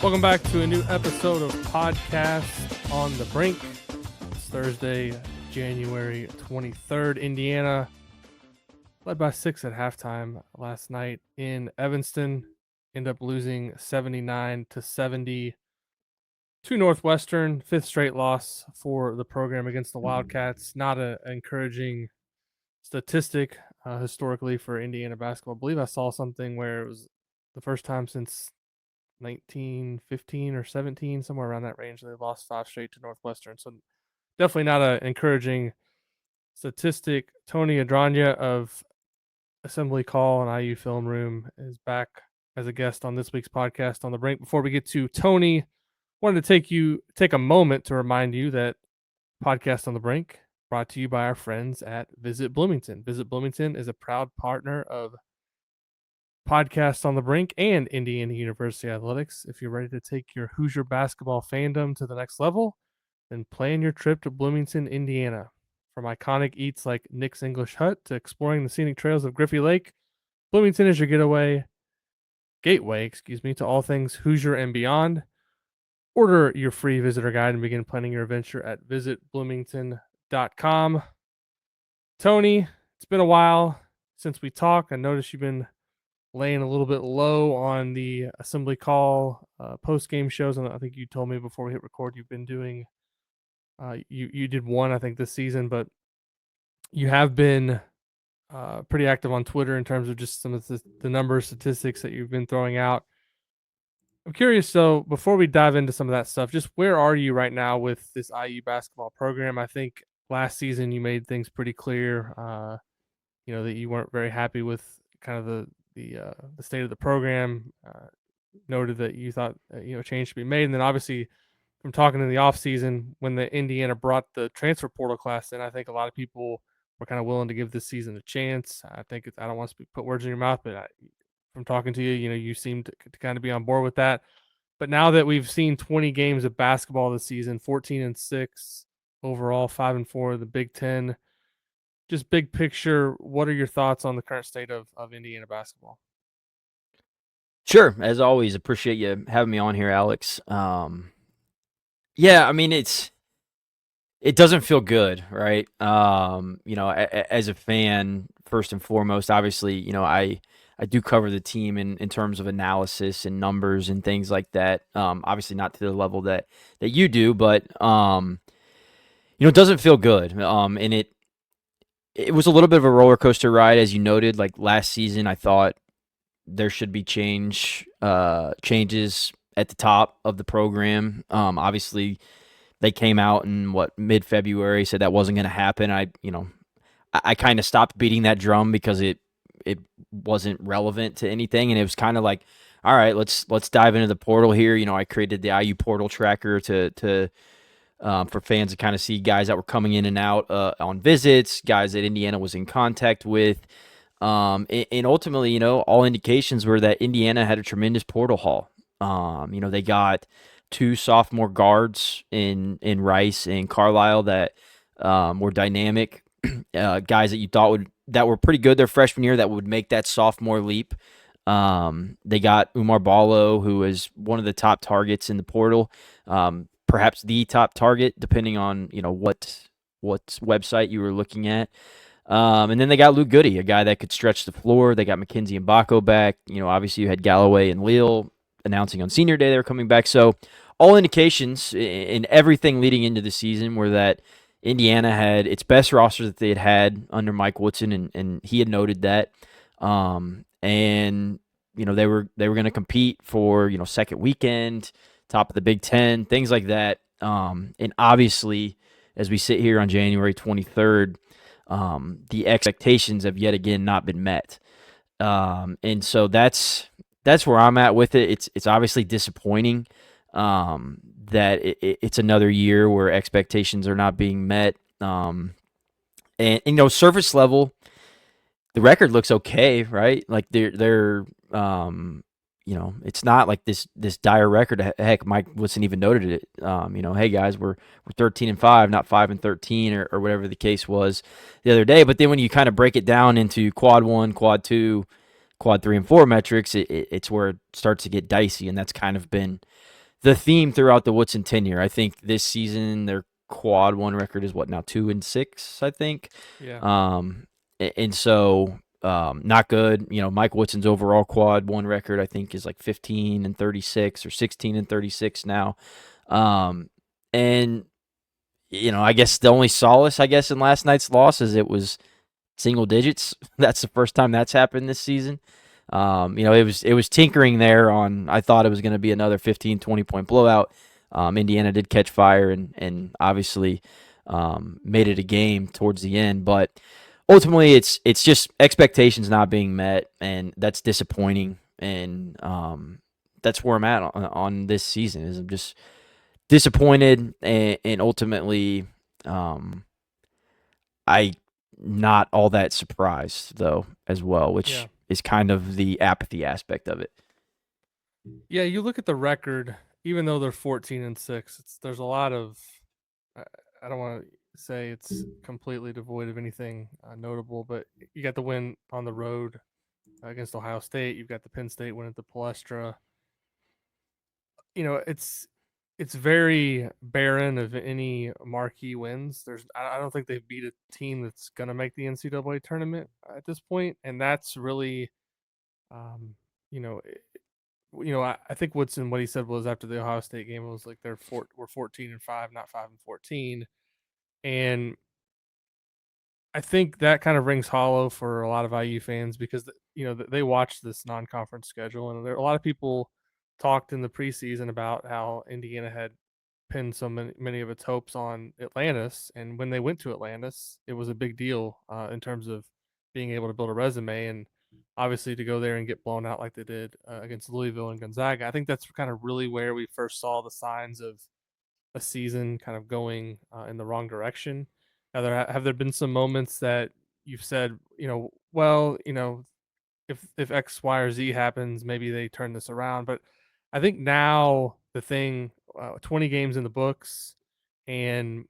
Welcome back to a new episode of Podcast on the Brink. It's Thursday, January 23rd. Indiana led by 6 at halftime last night in Evanston. Ended up losing 79-70 to Northwestern. 5th straight loss for the program against the Wildcats. Not an encouraging statistic historically for Indiana basketball. I believe I saw something where it was the first time since 1915 or 17, somewhere around that range, they lost 5 straight to Northwestern. So definitely not an encouraging statistic. Tony Adragna of Assembly Call and IU Film Room is back as a guest on this week's Podcast on the Brink. Before we get to Tony, wanted to take a moment to remind you that Podcast on the Brink brought to you by our friends at Visit Bloomington. Visit Bloomington is a proud partner of Podcast on the Brink and Indiana University Athletics. If you're ready to take your Hoosier basketball fandom to the next level, then plan your trip to Bloomington, Indiana. From iconic eats like Nick's English Hut to exploring the scenic trails of Griffey Lake, Bloomington is your gateway to all things Hoosier and beyond. Order your free visitor guide and begin planning your adventure at visitbloomington.com. Tony, it's been a while since we talked. I noticed you've been laying a little bit low on the Assembly Call post-game shows. And I think you told me before we hit record you've been doing you did one, I think, this season, but you have been pretty active on Twitter in terms of just some of the number of statistics that you've been throwing out. I'm curious, so before we dive into some of that stuff, just where are you right now with this IU basketball program? I think last season you made things pretty clear, that you weren't very happy with kind of the state of the program. Noted that you thought change should be made, and then obviously from talking in the offseason when the Indiana brought the transfer portal class in, I think a lot of people were kind of willing to give this season a chance. I don't want to put words in your mouth, but from talking to you, you seem to kind of be on board with that. But now that we've seen 20 games of basketball this season, 14-6 overall, 5-4 in the Big Ten, just big picture, what are your thoughts on the current state of Indiana basketball? Sure. As always, appreciate you having me on here, Alex. Yeah, I mean, it doesn't feel good, right? As a fan, first and foremost, obviously, I do cover the team in terms of analysis and numbers and things like that. Obviously not to the level that you do, but it doesn't feel good. And it was a little bit of a roller coaster ride, as you noted. Like last season, I thought there should be changes at the top of the program. Obviously, they came out in mid-February, said that wasn't going to happen. I kind of stopped beating that drum because it wasn't relevant to anything, and it was kind of like, all right, let's dive into the portal here. I created the IU portal tracker to for fans to kind of see guys that were coming in and out on visits, guys that Indiana was in contact with. And ultimately, all indications were that Indiana had a tremendous portal haul. They got 2 sophomore guards in Rice and Carlisle that were dynamic, guys that you thought that were pretty good their freshman year that would make that sophomore leap. They got Umar Ballo, who is one of the top targets in the portal, perhaps the top target, depending on what website you were looking at. And then they got Luke Goody, a guy that could stretch the floor. They got Mackenzie Mbako back. Obviously you had Galloway and Leal announcing on senior day they were coming back. So all indications in everything leading into the season were that Indiana had its best roster that they had under Mike Woodson, and he had noted that. And they were going to compete for second weekend, top of the Big Ten, things like that. And obviously, as we sit here on January 23rd, the expectations have yet again not been met. And so that's where I'm at with it. It's obviously disappointing that it's another year where expectations are not being met. And surface level, the record looks okay, right? Like they're it's not like this dire record. Heck, Mike Woodson even noted it. Hey guys, we're 13-5, not 5-13, or whatever the case was the other day. But then when you kind of break it down into quad 1, quad 2, quad 3 and 4 metrics, it's where it starts to get dicey, and that's kind of been the theme throughout the Woodson tenure. I think this season their quad one record is what now 2-6, I think. Yeah. And so not good. Mike Woodson's overall quad one record I think is like 15-36 or 16-36 now. And I guess the only solace I guess in last night's loss is it was single digits. That's the first time that's happened this season. It was tinkering there on. I thought it was going to be another 15, 20 point blowout. Indiana did catch fire and obviously made it a game towards the end, but ultimately it's just expectations not being met, and that's disappointing. And that's where I'm at on this season. Is I'm just disappointed, and ultimately, I not all that surprised though as well, Yeah. which is kind of the apathy aspect of it. Yeah, you look at the record, even though they're 14-6, there's a lot of I, I don't want to say it's completely devoid of anything notable, but you got the win on the road against Ohio State. You've got the Penn State win at the Palestra. It's very barren of any marquee wins. I don't think they've beat a team that's going to make the NCAA tournament at this point, and that's really, um, you know, I think Woodson, what he said was after the Ohio State game, it was like we're 14-5, not 5-14, and I think that kind of rings hollow for a lot of IU fans because they watched this non-conference schedule, and a lot of people talked in the preseason about how Indiana had pinned so many of its hopes on Atlantis, and when they went to Atlantis, it was a big deal in terms of being able to build a resume, and obviously to go there and get blown out like they did against Louisville and Gonzaga. I think that's kind of really where we first saw the signs of a season kind of going in the wrong direction. Now, have there been some moments that you've said, well, if X, Y, or Z happens, maybe they turn this around. But I think now the thing, 20 games in the books, and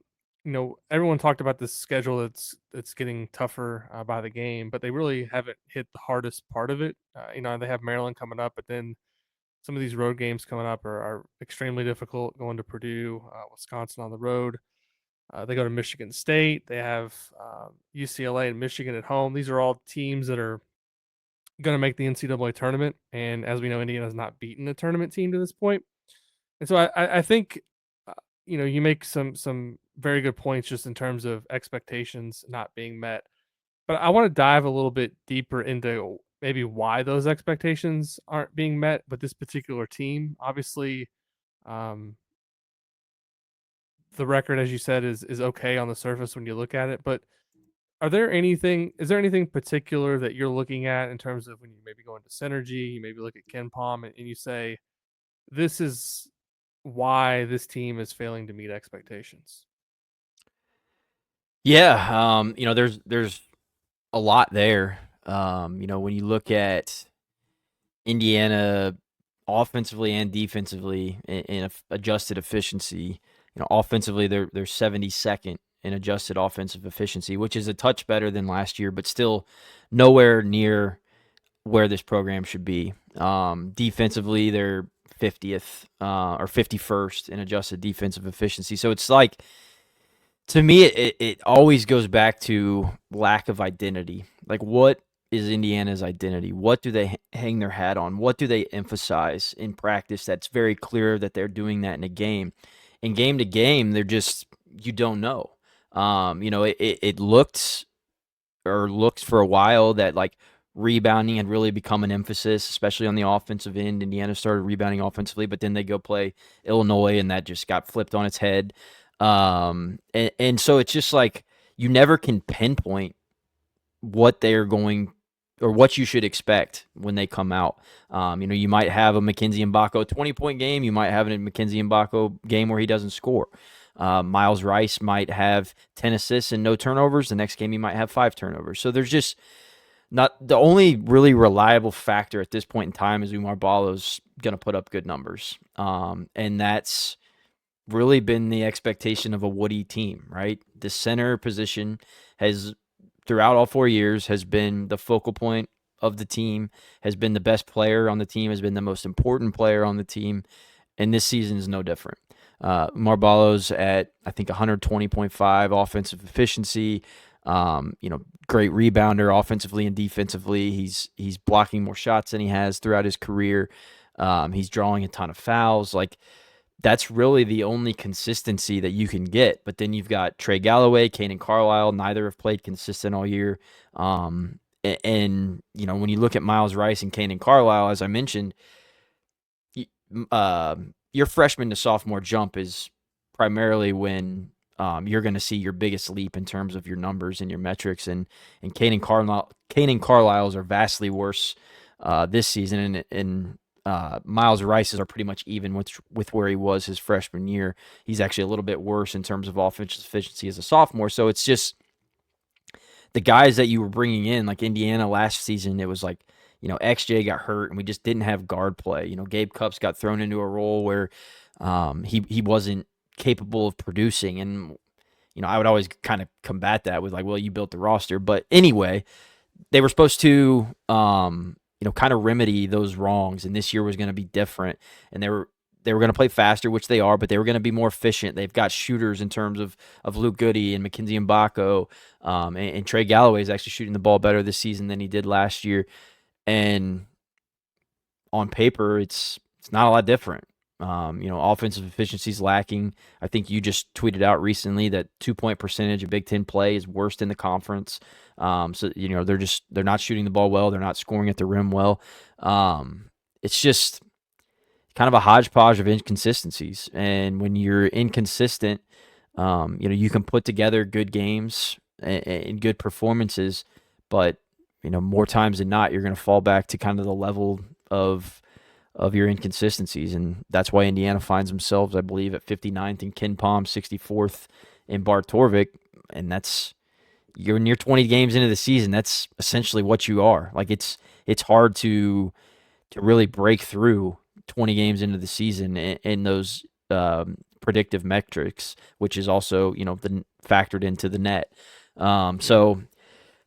everyone talked about this schedule that's getting tougher by the game, but they really haven't hit the hardest part of it. They have Maryland coming up, but then some of these road games coming up are extremely difficult. Going to Purdue, Wisconsin on the road. They go to Michigan State. They have UCLA and Michigan at home. These are all teams that are going to make the NCAA tournament. And as we know, Indiana has not beaten a tournament team to this point. And so I think, you make some very good points just in terms of expectations not being met. But I want to dive a little bit deeper into maybe why those expectations aren't being met. But this particular team, obviously, um, the record, as you said, is okay on the surface when you look at it. But is there anything particular that you're looking at in terms of when you maybe go into synergy, you maybe look at Ken Palm and you say, this is why this team is failing to meet expectations? Yeah, there's a lot there. When you look at Indiana offensively and defensively in adjusted efficiency, offensively they're 72nd in adjusted offensive efficiency, which is a touch better than last year, but still nowhere near where this program should be. Defensively, they're 50th or 51st in adjusted defensive efficiency. So it's like, to me, it always goes back to lack of identity. Like, what is Indiana's identity? What do they hang their hat on? What do they emphasize in practice that's very clear that they're doing that in a game? In game to game, they're just, you don't know. It looked for a while that like rebounding had really become an emphasis, especially on the offensive end. Indiana started rebounding offensively, but then they go play Illinois, and that just got flipped on its head. And so it's just like you never can pinpoint what they're going or what you should expect when they come out. You might have a Mackenzie Mbako 20-point game. You might have a Mackenzie Mbako game where he doesn't score. Miles Rice might have 10 assists and no turnovers. The next game he might have 5 turnovers. So there's just not the only really reliable factor at this point in time is Umar Ballo's going to put up good numbers. And that's really been the expectation of a Woody team, right? The center position has, throughout all 4 years, has been the focal point of the team, has been the best player on the team, has been the most important player on the team. and this season is no different. Marballo's at, I think, 120.5 offensive efficiency. Great rebounder offensively and defensively. He's blocking more shots than he has throughout his career. He's drawing a ton of fouls. Like, that's really the only consistency that you can get. But then you've got Trey Galloway, Kanan Carlisle. Neither have played consistent all year. And when you look at Miles Rice and Kanan Carlisle, as I mentioned, your freshman to sophomore jump is primarily when you're going to see your biggest leap in terms of your numbers and your metrics. And Kanan Carlisle's are vastly worse this season, and Miles Rice's are pretty much even with where he was his freshman year. He's actually a little bit worse in terms of offensive efficiency as a sophomore. So it's just the guys that you were bringing in, like Indiana last season. It was like, XJ got hurt and we just didn't have guard play. Gabe Cupps got thrown into a role where he wasn't capable of producing. And, I would always kind of combat that with like, well, you built the roster. But anyway, they were supposed to, kind of remedy those wrongs. And this year was going to be different. And they were going to play faster, which they are, but they were going to be more efficient. They've got shooters in terms of Luke Goody and Mackenzie Mbako. And Trey Galloway is actually shooting the ball better this season than he did last year. And on paper, it's not a lot different. Offensive efficiency is lacking. I think you just tweeted out recently that 2-point percentage of Big Ten play is worst in the conference. So they're not shooting the ball well. They're not scoring at the rim well. It's just kind of a hodgepodge of inconsistencies. And when you're inconsistent, you can put together good games and good performances, but more times than not, you're going to fall back to kind of the level of your inconsistencies. And that's why Indiana finds themselves, I believe, at 59th in KenPom, 64th in Bart Torvik. And you're near 20 games into the season. That's essentially what you are. Like, it's hard to really break through 20 games into the season in those predictive metrics, which is also, factored into the net. So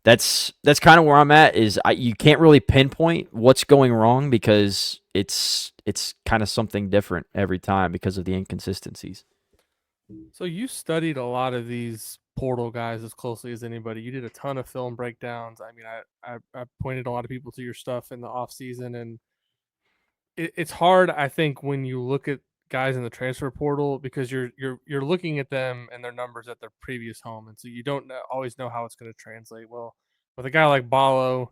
that's kind of where I'm at. You can't really pinpoint what's going wrong because it's kind of something different every time because of the inconsistencies. So you studied a lot of these portal guys as closely as anybody. You did a ton of film breakdowns. I mean, I pointed a lot of people to your stuff in the off season, and it's hard, I think, when you look at guys in the transfer portal because you're looking at them and their numbers at their previous home, and so you don't always know how it's going to translate. Well, with a guy like Ballo,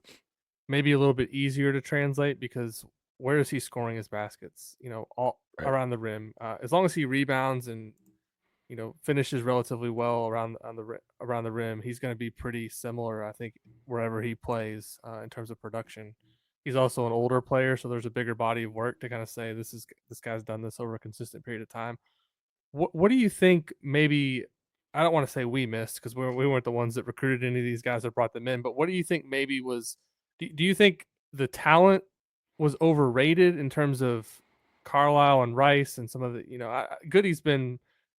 maybe a little bit easier to translate because where is he scoring his baskets? All Right. around the rim. As long as he rebounds and finishes relatively well around the rim, he's going to be pretty similar, I think, wherever he plays in terms of production. He's also an older player, so there's a bigger body of work to kind of say this guy's done this over a consistent period of time. What do you think? Maybe I don't want to say we missed because we weren't the ones that recruited any of these guys that brought them in. But what do you think maybe was? Do you think the talent was overrated in terms of Carlisle and Rice and some of the Goody's been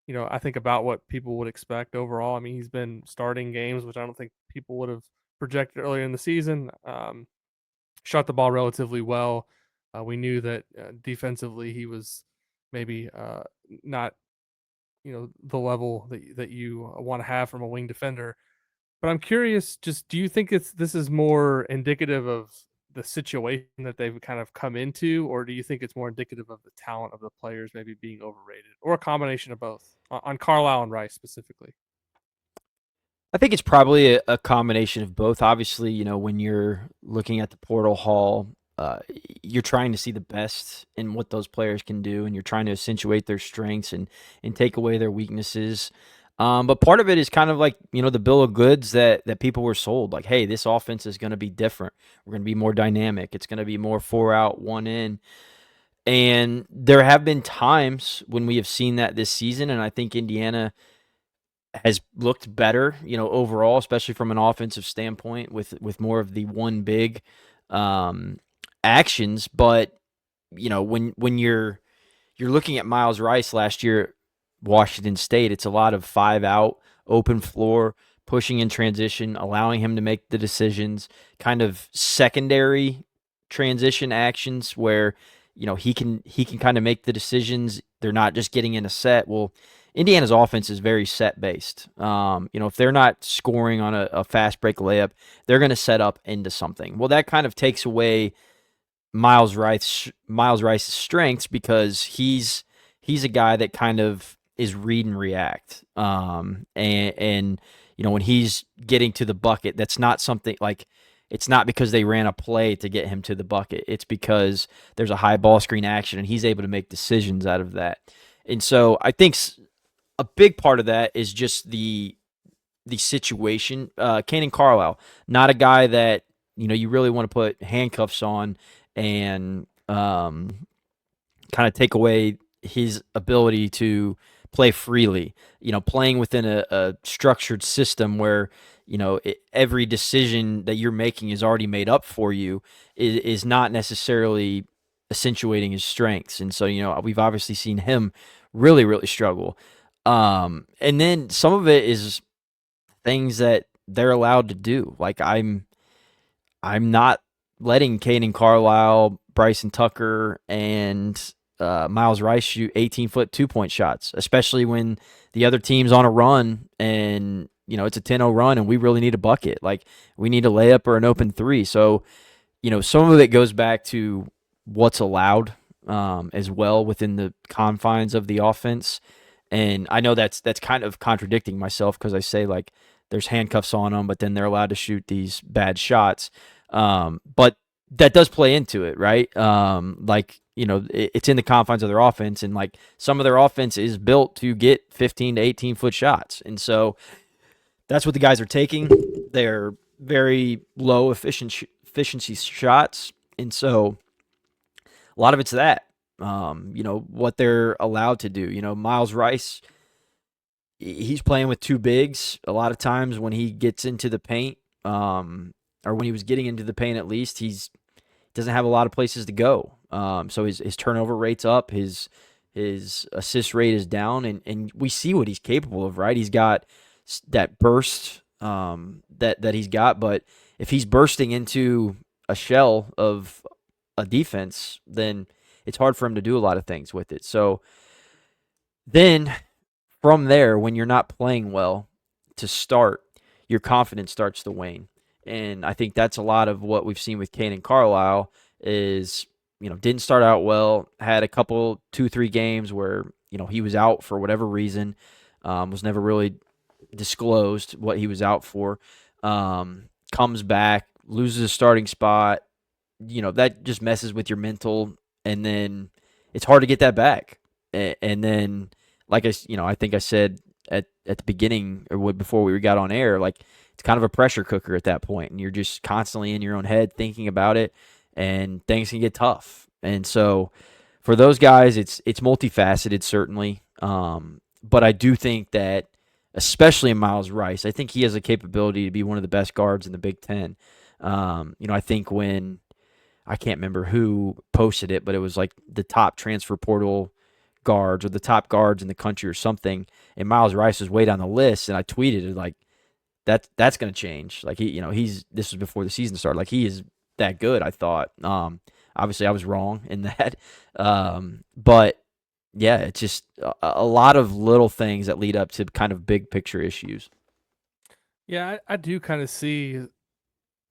I think about what people would expect overall. I mean, he's been starting games, which I don't think people would have projected earlier in the season. Shot the ball relatively well. We knew that defensively he was maybe not the level that you want to have from a wing defender. But I'm curious, just do you think this is more indicative of the situation that they've kind of come into, or do you think it's more indicative of the talent of the players maybe being overrated, or a combination of both on Carlisle and Rice specifically? I think it's probably a combination of both. Obviously, when you're looking at the portal haul, you're trying to see the best in what those players can do, and you're trying to accentuate their strengths and take away their weaknesses. But part of it is kind of like, the bill of goods that people were sold. Like, hey, this offense is going to be different. We're going to be more dynamic. It's going to be more 4 out, 1 in. And there have been times when we have seen that this season, and I think Indiana has looked better, overall, especially from an offensive standpoint with more of the one big actions. But, when you're looking at Miles Rice last year, Washington State, it's a lot of 5 out, open floor, pushing in transition, allowing him to make the decisions, kind of secondary transition actions where, he can kind of make the decisions. They're not just getting in a set. Well, Indiana's offense is very set based. If they're not scoring on a fast break layup, they're going to set up into something. Well, that kind of takes away Miles Rice's strengths because he's a guy that kind of is read and react. And when he's getting to the bucket, that's not something like it's not because they ran a play to get him to the bucket. It's because there's a high ball screen action and he's able to make decisions out of that. And so I think a big part of that is just the situation. Kanan Carlisle, not a guy that you really want to put handcuffs on and kind of take away his ability to play freely. Playing within a structured system where every decision that you're making is already made up for you is not necessarily accentuating his strengths. And so we've obviously seen him really really struggle. And then some of it is things that they're allowed to do. Like I'm not letting Caden Carlisle, Bryson Tucker, and Miles Rice shoot 18-foot 2-point shots, especially when the other team's on a run and it's a 10-0 run and we really need a bucket. Like we need a layup or an open three. So some of it goes back to what's allowed as well within the confines of the offense. And I know that's kind of contradicting myself because I say like there's handcuffs on them, but then they're allowed to shoot these bad shots. But that does play into it, right? It's in the confines of their offense, and like some of their offense is built to get 15 to 18-foot shots, and so that's what the guys are taking. They're very low efficiency shots, and so a lot of it's that. What they're allowed to do. Miles Rice, he's playing with two bigs a lot of times when he gets into the paint, or when he was getting into the paint at least, he's doesn't have a lot of places to go. So his turnover rate's up, his assist rate is down, and we see what he's capable of, right? He's got that burst that he's got, but if he's bursting into a shell of a defense, then it's hard for him to do a lot of things with it. So then from there, when you're not playing well to start, your confidence starts to wane. And I think that's a lot of what we've seen with Kanan Carlisle is, didn't start out well, had a couple, 2-3 games where, he was out for whatever reason, was never really disclosed what he was out for, comes back, loses a starting spot, that just messes with your mental, and then it's hard to get that back. And then, like I think I said at the beginning or before we got on air, like it's kind of a pressure cooker at that point, and you're just constantly in your own head thinking about it, and things can get tough. And so, for those guys, it's multifaceted certainly, but I do think that, especially in Miles Rice, I think he has a capability to be one of the best guards in the Big Ten. I think when I can't remember who posted it, but it was like the top transfer portal guards or the top guards in the country or something, and Miles Rice was way down the list, and I tweeted it like that's going to change. Like this was before the season started. Like he is that good, I thought. Obviously I was wrong in that. But yeah, it's just a lot of little things that lead up to kind of big picture issues. Yeah, I do kind of see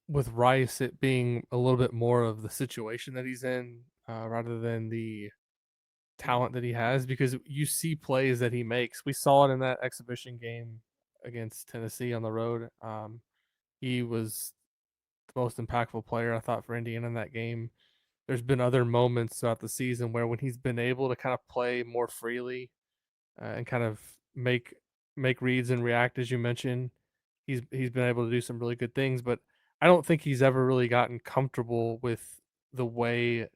with Rice it being a little bit more of the situation that he's in rather than the talent that he has, because you see plays that he makes. We saw it in that exhibition game against Tennessee on the road. He was the most impactful player, I thought, for Indiana in that game. There's been other moments throughout the season where when he's been able to kind of play more freely and kind of make reads and react, as you mentioned, he's been able to do some really good things. But I don't think he's ever really gotten comfortable with the way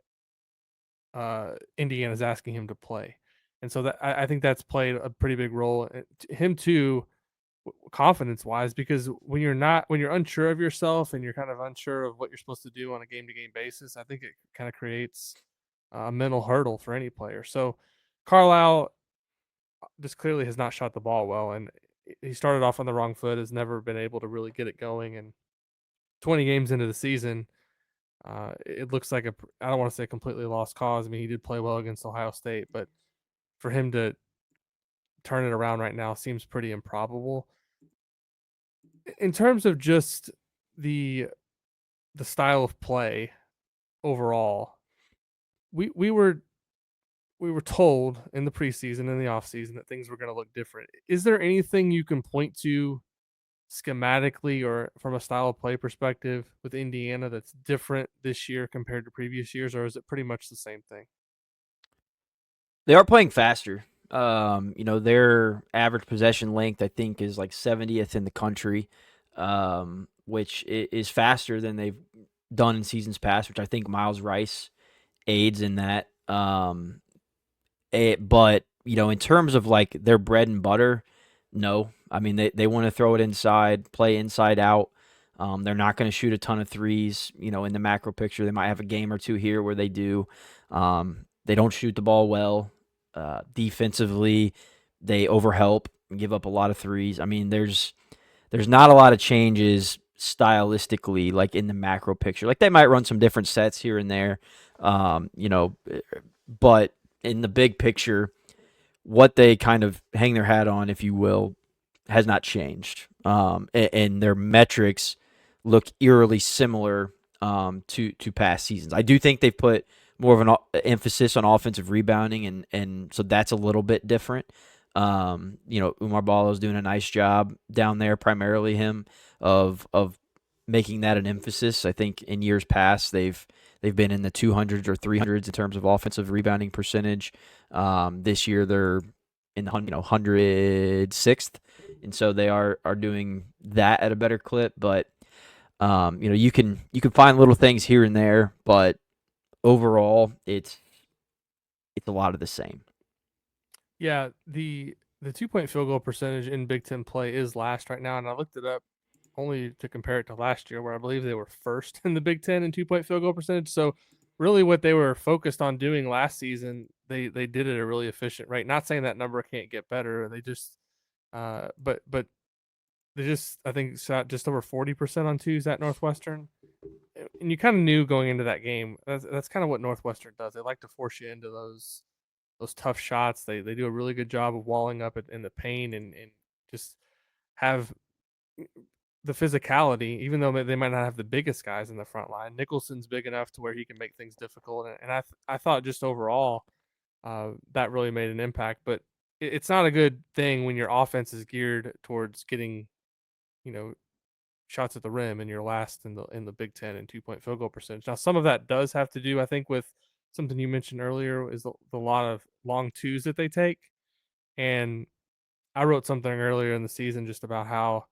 Indiana's asking him to play, and so that I think that's played a pretty big role. Him too, confidence wise, because when you're unsure of yourself and you're kind of unsure of what you're supposed to do on a game to game basis, I think it kind of creates a mental hurdle for any player. So Carlisle just clearly has not shot the ball well, and he started off on the wrong foot, has never been able to really get it going, and 20 games into the season, It looks like I don't want to say completely lost cause. I mean, he did play well against Ohio State, but for him to turn it around right now seems pretty improbable. In terms of just the the style of play overall, we we were we were told in the preseason and the offseason that things were going to look different. Is there anything you can point to schematically or from a style of play perspective with Indiana that's different this year compared to previous years, or is it pretty much the same thing? They are playing faster. Their average possession length, I think, is like 70th in the country, which is faster than they've done in seasons past, which I think Miles Rice aids in that. But in terms of like their bread and butter, no. I mean, they want to throw it inside, play inside out. They're not going to shoot a ton of threes. In the macro picture, they might have a game or two here where they do. They don't shoot the ball well. Defensively, they overhelp and give up a lot of threes. I mean, there's not a lot of changes stylistically, like in the macro picture. Like they might run some different sets here and there, but in the big picture, what they kind of hang their hat on, if you will, has not changed. And their metrics look eerily similar to past seasons. I do think they've put more of an emphasis on offensive rebounding, and so that's a little bit different. Umar Ballo's doing a nice job down there, primarily him of making that an emphasis. I think in years past they've been in the 200s or 300s in terms of offensive rebounding percentage. This year they're in the 106th, and so they are doing that at a better clip. But you can find little things here and there, but overall it's a lot of the same. Yeah, the 2 point field goal percentage in Big Ten play is last right now, and I looked it up only to compare it to last year, where I believe they were first in the Big Ten in 2 point field goal percentage. So, really, what they were focused on doing last season, they did it at a really efficient rate. Not saying that number can't get better. They just, but they just I think shot just over 40% on twos at Northwestern, and you kind of knew going into that game that's kind of what Northwestern does. They like to force you into those tough shots. They do a really good job of walling up in the paint and just have the physicality, even though they might not have the biggest guys in the front line. Nicholson's big enough to where he can make things difficult, and I thought just overall that really made an impact. But it's not a good thing when your offense is geared towards getting you know shots at the rim and you're last in the Big Ten in 2 point field goal percentage. Now some of that does have to do, I think, with something you mentioned earlier is the lot of long twos that they take. And I wrote something earlier in the season just about how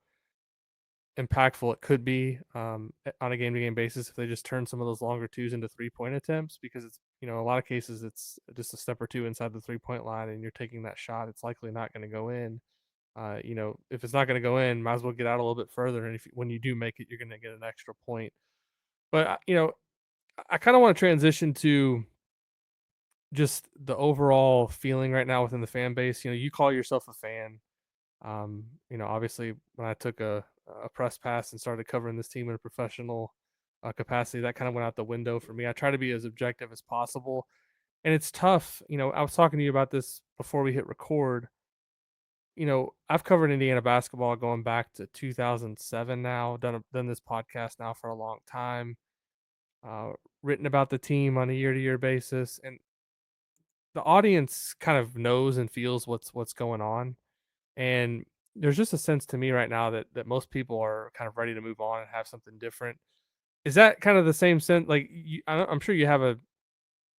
impactful it could be on a game to game basis if they just turn some of those longer twos into 3 point attempts, because it's a lot of cases it's just a step or two inside the 3 point line and you're taking that shot, it's likely not going to go in. If it's not going to go in, might as well get out a little bit further, and if when you do make it, you're going to get an extra point. But I kind of want to transition to just the overall feeling right now within the fan base. You call yourself a fan. Obviously, when I took a press pass and started covering this team in a professional capacity, that kind of went out the window for me. I try to be as objective as possible, and it's tough. I was talking to you about this before we hit record. I've covered Indiana basketball going back to 2007 now. Done this podcast now for a long time. Written about the team on a year to year basis, and the audience kind of knows and feels what's going on. And there's just a sense to me right now that most people are kind of ready to move on and have something different. Is that kind of the same sense? Like I'm sure you have a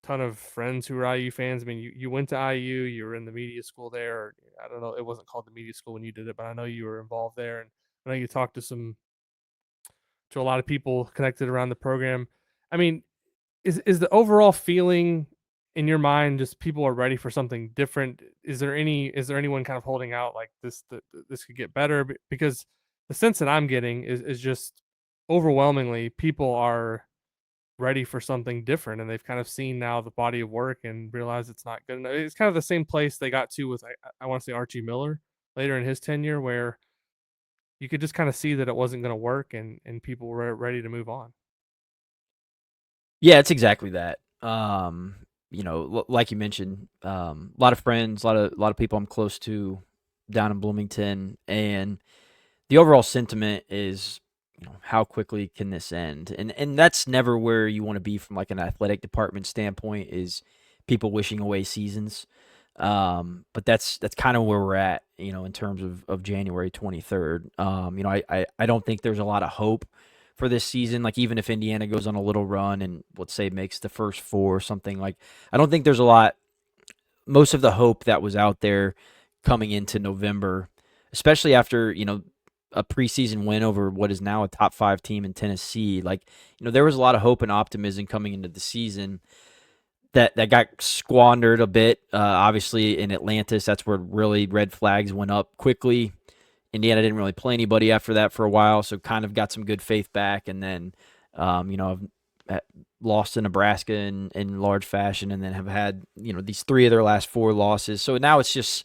ton of friends who are IU fans. I mean, you went to IU, you were in the media school there. Or, I don't know, it wasn't called the media school when you did it, but I know you were involved there, and I know you talked to a lot of people connected around the program. I mean, is the overall feeling in your mind just people are ready for something different? Is there anyone kind of holding out like this could get better? Because the sense that I'm getting is just overwhelmingly people are ready for something different, and they've kind of seen now the body of work and realize it's not good enough. It's kind of the same place they got to with I want to say Archie Miller later in his tenure, where you could just kind of see that it wasn't going to work, and people were ready to move on. Yeah, it's exactly that. Like you mentioned, a lot of friends, a lot of people I'm close to down in Bloomington, and the overall sentiment is, how quickly can this end? And that's never where you want to be from like an athletic department standpoint, is people wishing away seasons. But that's kind of where we're at, in terms of January 23rd. I don't think there's a lot of hope for this season. Like, even if Indiana goes on a little run and, let's say, makes the first four or something, like, I don't think there's a lot. Most of the hope that was out there coming into November, especially after, a preseason win over what is now a top 5 team in Tennessee. Like, there was a lot of hope and optimism coming into the season that got squandered a bit. Obviously, in Atlantis, that's where really red flags went up quickly. Indiana didn't really play anybody after that for a while, so kind of got some good faith back. And then, I've lost to Nebraska in large fashion, and then have had, these 3 of their last 4 losses. So now it's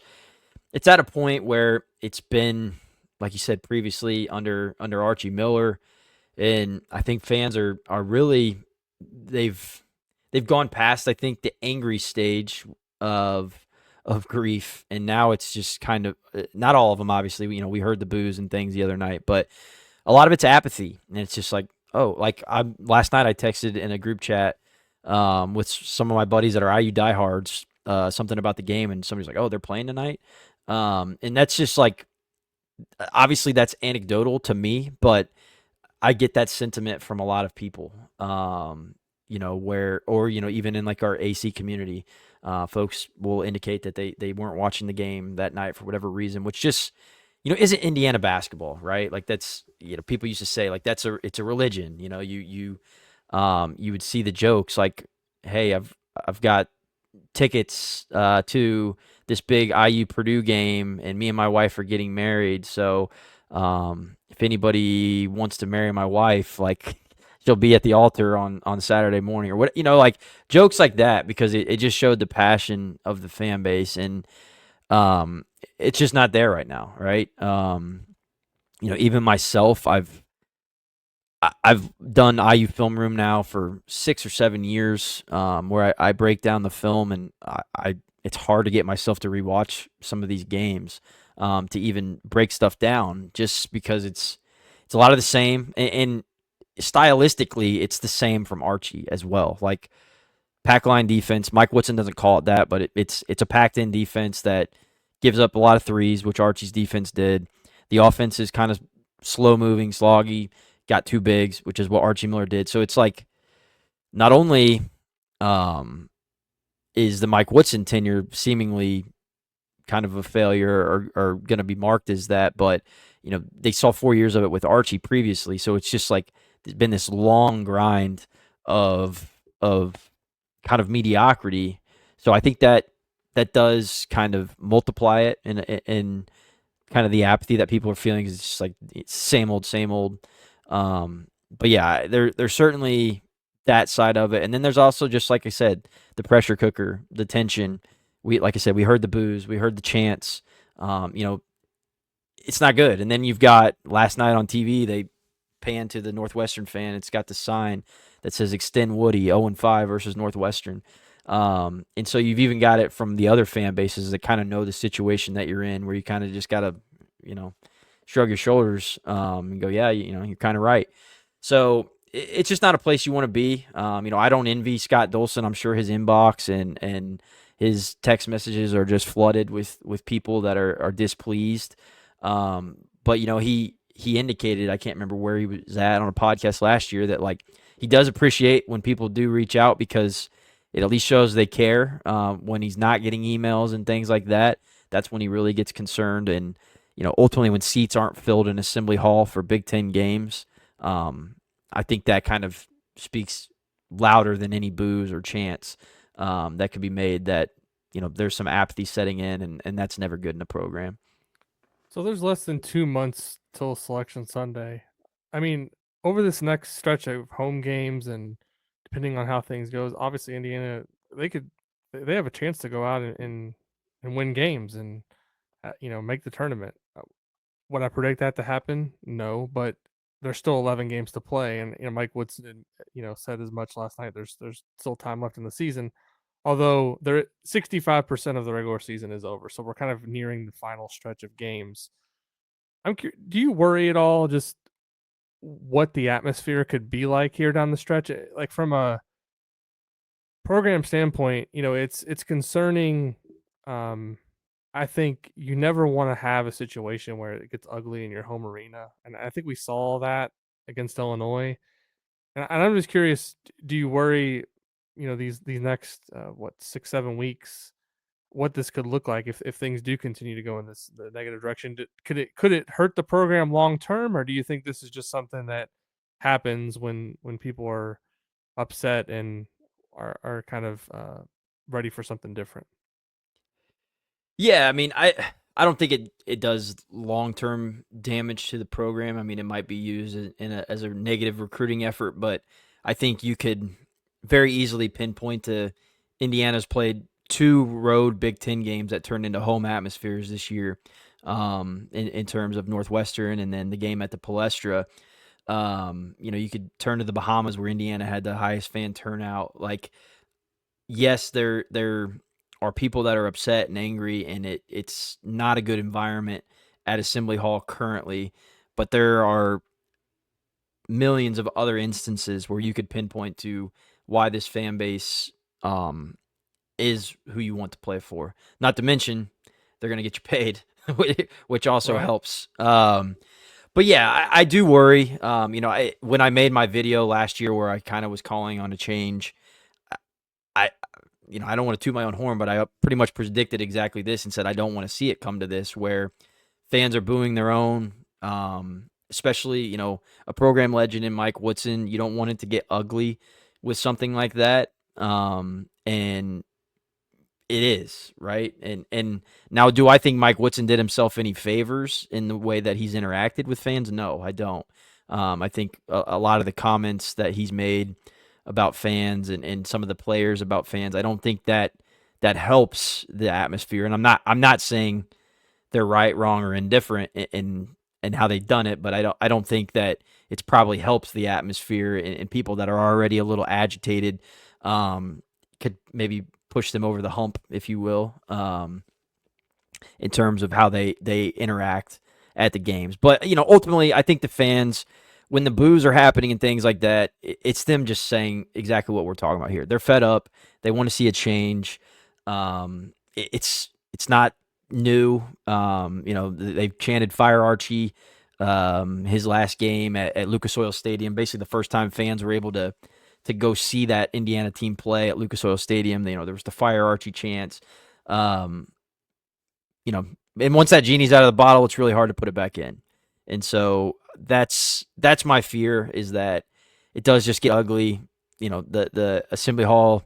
at a point where it's been, like you said previously, under Archie Miller, and I think fans are really, they've they've gone past, I think, the angry stage of grief, and now it's just kind of, not all of them, obviously. We heard the boos and things the other night, but a lot of it's apathy, and it's just like, oh, like, last night I texted in a group chat, with some of my buddies that are IU diehards, something about the game, and somebody's like, oh, they're playing tonight, and that's just like, obviously that's anecdotal to me, but I get that sentiment from a lot of people. Even in like our AC community, folks will indicate that they weren't watching the game that night for whatever reason, which just, isn't Indiana basketball, right? Like, that's, people used to say, like, it's a religion. You would see the jokes like, hey, I've got tickets, to this big IU Purdue game, and me and my wife are getting married. So, if anybody wants to marry my wife, like, she'll be at the altar on Saturday morning, or what, like, jokes like that, because it just showed the passion of the fan base, and, it's just not there right now, right? Even myself, I've done IU film room now for 6 or 7 years, where I break down the film, and it's hard to get myself to rewatch some of these games, to even break stuff down, just because it's a lot of the same, and stylistically it's the same from Archie as well. Like, pack line defense. Mike Woodson doesn't call it that, but it's a packed in defense that gives up a lot of threes, which Archie's defense did. The offense is kind of slow moving, sloggy, got 2 bigs, which is what Archie Miller did. So it's like, not only, um, is the Mike Woodson tenure seemingly kind of a failure, or going to be marked as that, but, they saw 4 years of it with Archie previously. So it's just like, there's been this long grind of kind of mediocrity. So I think that does kind of multiply it in kind of the apathy that people are feeling, is just like, it's same old, same old. But yeah, there's certainly that side of it, and then there's also, just like I said, the pressure cooker, the tension. Like I said, we heard the boos, we heard the chants. Um, you know, it's not good. And then you've got, last night on TV, they pan to the Northwestern fan. It's got the sign that says "Extend Woody 0-5 versus Northwestern." And so you've even got it from the other fan bases that kind of know the situation that you're in, where you kind of just got to, you know, shrug your shoulders, and go, yeah, you're kind of right. So it's just not a place you want to be. I don't envy Scott Dolson. I'm sure his inbox and his text messages are just flooded with people that are displeased. But he indicated, I can't remember where he was at on a podcast last year, that, like, he does appreciate when people do reach out, because it at least shows they care. When he's not getting emails and things like that, that's when he really gets concerned. And ultimately, when seats aren't filled in Assembly Hall for Big Ten games, I think that kind of speaks louder than any boos or chants, that could be made, that there's some apathy setting in, and that's never good in a program. So there's less than 2 months till Selection Sunday. I mean, over this next stretch of home games, and depending on how things goes, obviously Indiana, they could they have a chance to go out and win games, and make the tournament. Would I predict that to happen? No, but there's still 11 games to play, and Mike Woodson, said as much last night. There's still time left in the season, although 65% of the regular season is over, so we're kind of nearing the final stretch of games. Do you worry at all just what the atmosphere could be like here down the stretch? Like from a program standpoint, it's concerning. Um, I think you never want to have a situation where it gets ugly in your home arena, and I think we saw that against Illinois. And I'm just curious, do you worry, these next 6-7 weeks, what this could look like if things do continue to go in the negative direction? Could it hurt the program long term, or do you think this is just something that happens when people are upset and are kind of ready for something different? Yeah, I mean, I don't think it does long-term damage to the program. I mean, it might be used as a negative recruiting effort, but I think you could very easily pinpoint to Indiana's played 2 road Big Ten games that turned into home atmospheres this year, in terms of Northwestern and then the game at the Palestra. You could turn to the Bahamas where Indiana had the highest fan turnout. Like, yes, there are people that are upset and angry, and it's not a good environment at Assembly Hall currently, but there are millions of other instances where you could pinpoint to why this fan base is who you want to play for. Not to mention, they're going to get you paid, which also Right. helps. But yeah, I do worry. When I made my video last year where I kind of was calling on a change, I I don't want to toot my own horn, but I pretty much predicted exactly this and said I don't want to see it come to this where fans are booing their own, especially, a program legend in Mike Woodson. You don't want it to get ugly with something like that. And it is, right? And now, do I think Mike Woodson did himself any favors in the way that he's interacted with fans? No, I don't. I think a lot of the comments that he's made about fans and some of the players about fans, I don't think that helps the atmosphere. And I'm not saying they're right, wrong, or indifferent in how they've done it, but I don't think that it's probably helps the atmosphere and people that are already a little agitated, could maybe push them over the hump, if you will, in terms of how they interact at the games. But ultimately, I think the fans, when the boos are happening and things like that, it's them just saying exactly what we're talking about here. They're fed up. They want to see a change. It's not new. They've chanted "Fire Archie," his last game at Lucas Oil Stadium. Basically, the first time fans were able to go see that Indiana team play at Lucas Oil Stadium. There was the "Fire Archie" chants. Um, and once that genie's out of the bottle, it's really hard to put it back in. And so that's my fear, is that it does just get ugly. The Assembly Hall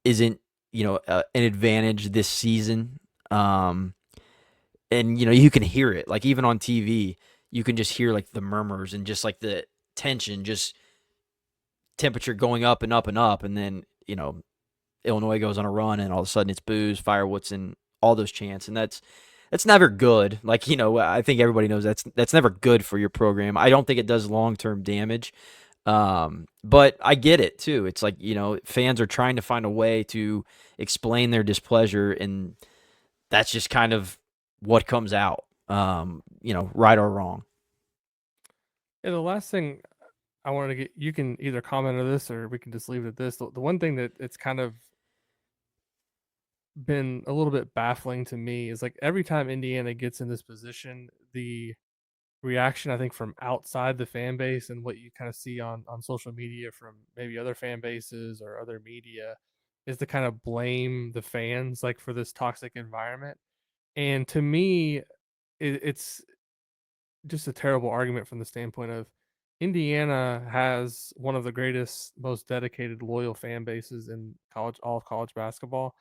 isn't an advantage this season. And you can hear it, like even on TV, you can just hear like the murmurs and just like the tension, just temperature going up and up and up, and then Illinois goes on a run, and all of a sudden it's booze, Fire Woodson, all those chants, and that's never good. Like I think everybody knows that's never good for your program. I don't think it does long term damage. But I get it too. It's like fans are trying to find a way to explain their displeasure, and that's just kind of what comes out. Right or wrong. Yeah, the last thing I wanted to get, you can either comment on this or we can just leave it at this. The one thing that it's kind of been a little bit baffling to me is like every time Indiana gets in this position, the reaction I think from outside the fan base and what you kind of see on social media from maybe other fan bases or other media is to kind of blame the fans like for this toxic environment. And to me, it's just a terrible argument from the standpoint of Indiana has one of the greatest, most dedicated, loyal fan bases in all of college basketball.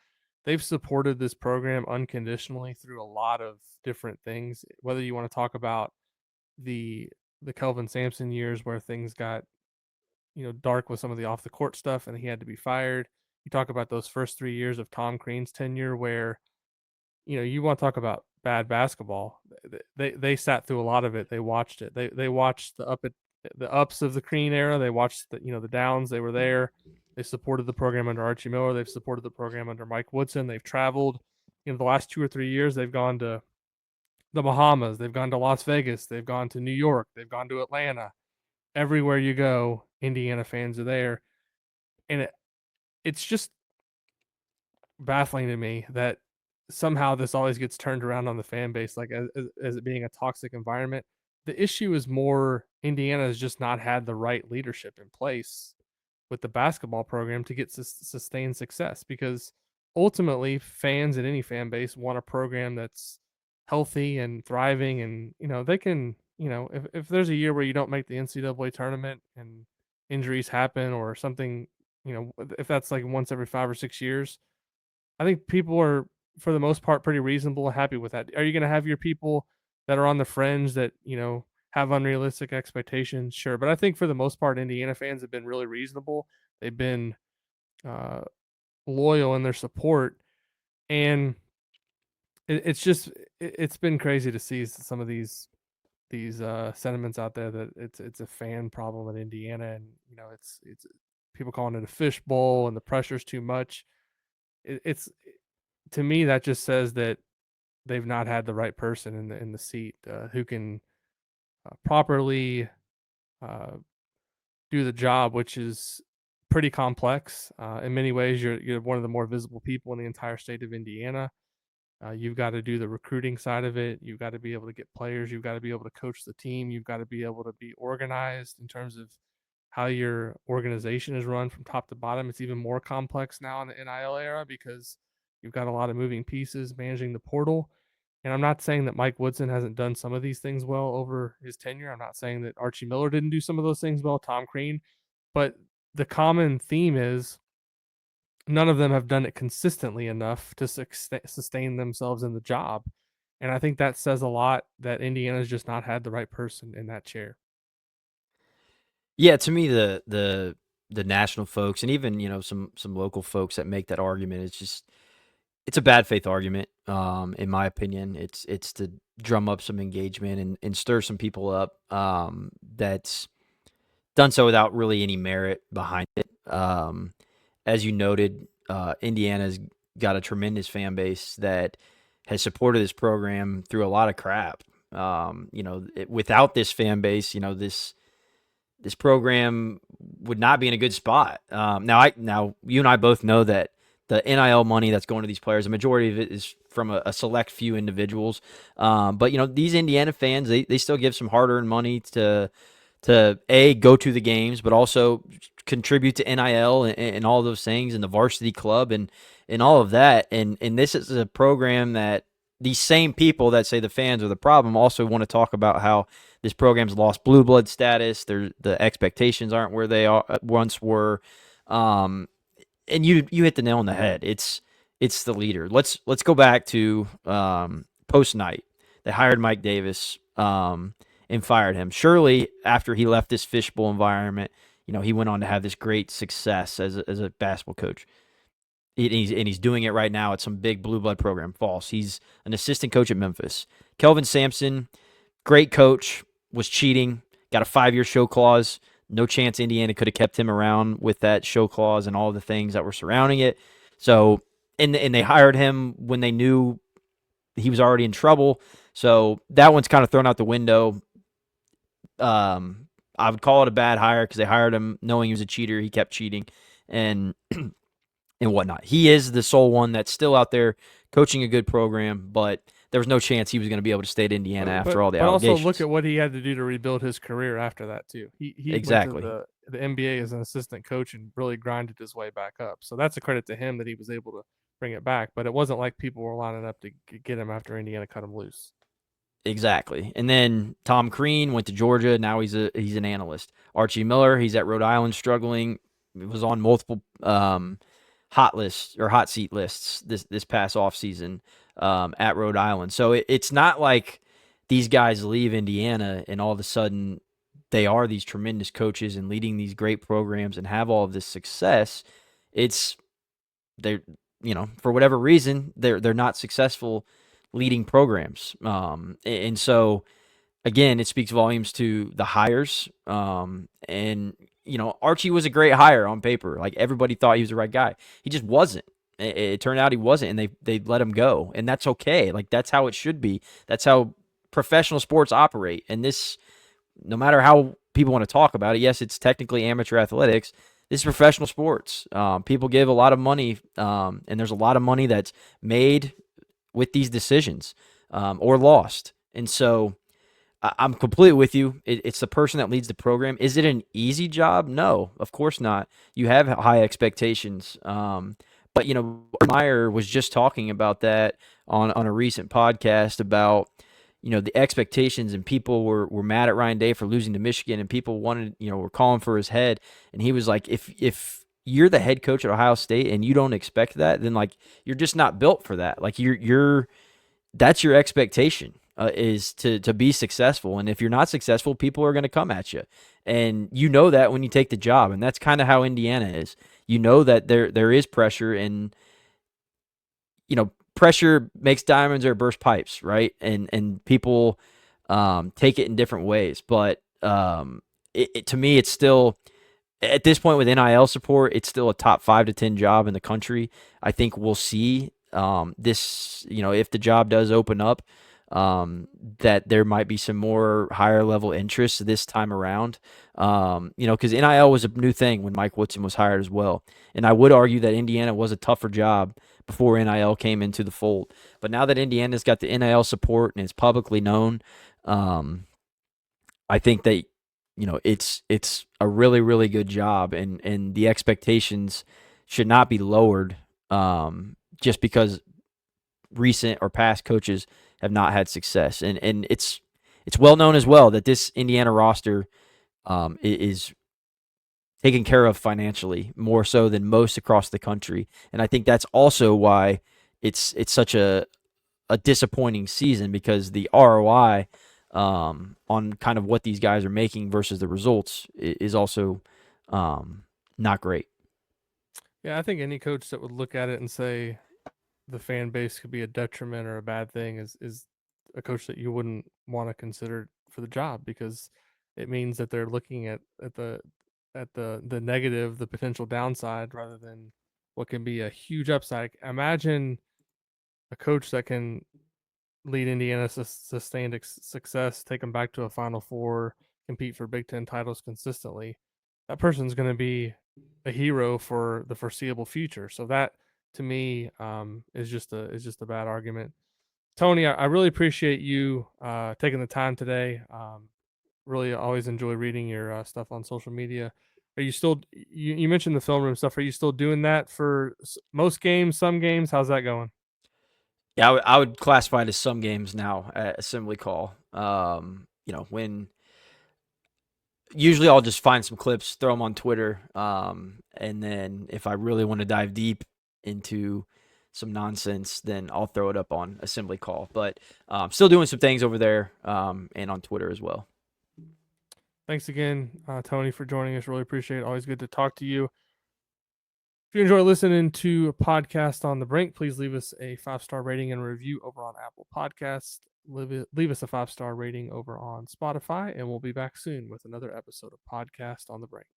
They've supported this program unconditionally through a lot of different things. Whether you want to talk about the Kelvin Sampson years where things got dark with some of the off the court stuff and he had to be fired. You talk about those first 3 years of Tom Crean's tenure where you want to talk about bad basketball. They sat through a lot of it. They watched it. They watched the ups of the Crean era. They watched the downs. They were there. They supported the program under Archie Miller. They've supported the program under Mike Woodson. They've traveled. The last 2 or 3 years, they've gone to the Bahamas. They've gone to Las Vegas. They've gone to New York. They've gone to Atlanta. Everywhere you go, Indiana fans are there, and it's just baffling to me that somehow this always gets turned around on the fan base, like as it being a toxic environment. The issue is more Indiana has just not had the right leadership in place with the basketball program to get sustained success, because ultimately fans in any fan base want a program that's healthy and thriving, and they can, if there's a year where you don't make the NCAA tournament and injuries happen or something, if that's like once every 5 or 6 years, I think people are, for the most part, pretty reasonable and happy with that. Are you going to have your people that are on the fringe that, have unrealistic expectations? Sure. But I think for the most part, Indiana fans have been really reasonable. They've been uh, loyal in their support. And it's been crazy to see some of these sentiments out there that it's a fan problem in Indiana, and it's people calling it a fishbowl and the pressure's too much. It's, to me, that just says that they've not had the right person in the seat who can properly uh, do the job, which is pretty complex. In many ways, you're one of the more visible people in the entire state of Indiana. You've got to do the recruiting side of it. You've got to be able to get players. You've got to be able to coach the team. You've got to be able to be organized in terms of how your organization is run from top to bottom. It's even more complex now in the NIL era because you've got a lot of moving pieces managing the portal. And I'm not saying that Mike Woodson hasn't done some of these things well over his tenure. I'm not saying that Archie Miller didn't do some of those things well, Tom Crean, but the common theme is none of them have done it consistently enough to sustain themselves in the job. And I think that says a lot that Indiana's just not had the right person in that chair. Yeah, to me, the national folks and even some local folks that make that argument, it's a bad faith argument. In my opinion, it's to drum up some engagement and stir some people up. That's done so without really any merit behind it. As you noted, Indiana's got a tremendous fan base that has supported this program through a lot of crap. Without this fan base, this program would not be in a good spot. Now you and I both know that the NIL money that's going to these players, the majority of it is from a select few individuals. But these Indiana fans, they still give some hard-earned money to go to the games, but also contribute to NIL and all those things, and the varsity club and all of that. And this is a program that these same people that say the fans are the problem also want to talk about how this program's lost blue blood status. The expectations aren't where they once were. And you hit the nail on the head. It's the leader. Let's go back to post night. They hired Mike Davis and fired him. Surely after he left this fishbowl environment, he went on to have this great success as a basketball coach. He's doing it right now at some big blue blood program. False. He's an assistant coach at Memphis. Kelvin Sampson, great coach, was cheating, got a 5-year show clause. No chance Indiana could have kept him around with that show clause and all the things that were surrounding it. So, and they hired him when they knew he was already in trouble. So that one's kind of thrown out the window. I would call it a bad hire because they hired him knowing he was a cheater. He kept cheating and whatnot. He is the sole one that's still out there coaching a good program, but there was no chance he was going to be able to stay at Indiana after all the allegations. But also look at what he had to do to rebuild his career after that too. He exactly went to the NBA as an assistant coach and really grinded his way back up. So that's a credit to him that he was able to bring it back. But it wasn't like people were lining up to get him after Indiana cut him loose. Exactly. And then Tom Crean went to Georgia. Now he's an analyst. Archie Miller, he's at Rhode Island struggling. He was on multiple hot lists or hot seat lists this past offseason at Rhode Island. So it's not like these guys leave Indiana and all of a sudden they are these tremendous coaches and leading these great programs and have all of this success. It's they're for whatever reason they're not successful leading programs. And so again, it speaks volumes to the hires. And Archie was a great hire on paper. Like everybody thought he was the right guy. He just wasn't. It turned out he wasn't, and they let him go, and that's okay. Like that's how it should be. That's how professional sports operate. And this, no matter how people want to talk about it, yes, it's technically amateur athletics. This is professional sports. People give a lot of money, and there's a lot of money that's made with these decisions or lost. And so I'm completely with you. It's the person that leads the program. Is it an easy job? No, of course not. You have high expectations. But Meyer was just talking about that on a recent podcast about the expectations, and people were mad at Ryan Day for losing to Michigan, and people wanted were calling for his head, and he was like, if you're the head coach at Ohio State and you don't expect that, then like you're just not built for that. Like you're that's your expectation. Is to be successful, and if you're not successful, people are going to come at you, and that when you take the job, and that's kind of how Indiana is. That there is pressure, and pressure makes diamonds or burst pipes, right? And people take it in different ways, but to me, it's still at this point with NIL support, it's still a top 5 to 10 job in the country. I think we'll see this, if the job does open up. That there might be some more higher level interest this time around. Because NIL was a new thing when Mike Woodson was hired as well. And I would argue that Indiana was a tougher job before NIL came into the fold. But now that Indiana's got the NIL support and it's publicly known, I think that it's a really, really good job, and the expectations should not be lowered just because recent or past coaches have not had success. And it's well known as well that this Indiana roster is taken care of financially more so than most across the country. And I think that's also why it's such a disappointing season, because the ROI on kind of what these guys are making versus the results is also not great. Yeah, I think any coach that would look at it and say the fan base could be a detriment or a bad thing is a coach that you wouldn't want to consider for the job, because it means that they're looking at the negative, the potential downside, rather than what can be a huge upside. Imagine a coach that can lead Indiana to sustained success, take them back to a Final Four, compete for Big Ten titles consistently. That person's going to be a hero for the foreseeable future. So that, to me, is just a bad argument. Tony, I really appreciate you taking the time today. Really, always enjoy reading your stuff on social media. Are you still? You mentioned the film room stuff. Are you still doing that for most games? Some games? How's that going? Yeah, I would classify it as some games now at Assembly Call. When usually I'll just find some clips, throw them on Twitter, and then if I really want to dive deep into some nonsense, then I'll throw it up on Assembly Call. But still doing some things over there and on Twitter as well. Thanks again, Tony, for joining us. Really appreciate it. Always good to talk to you. If you enjoy listening to a podcast on the Brink, please leave us a 5-star rating and review over on Apple Podcasts. Leave us a 5-star rating over on Spotify, and we'll be back soon with another episode of Podcast on the Brink.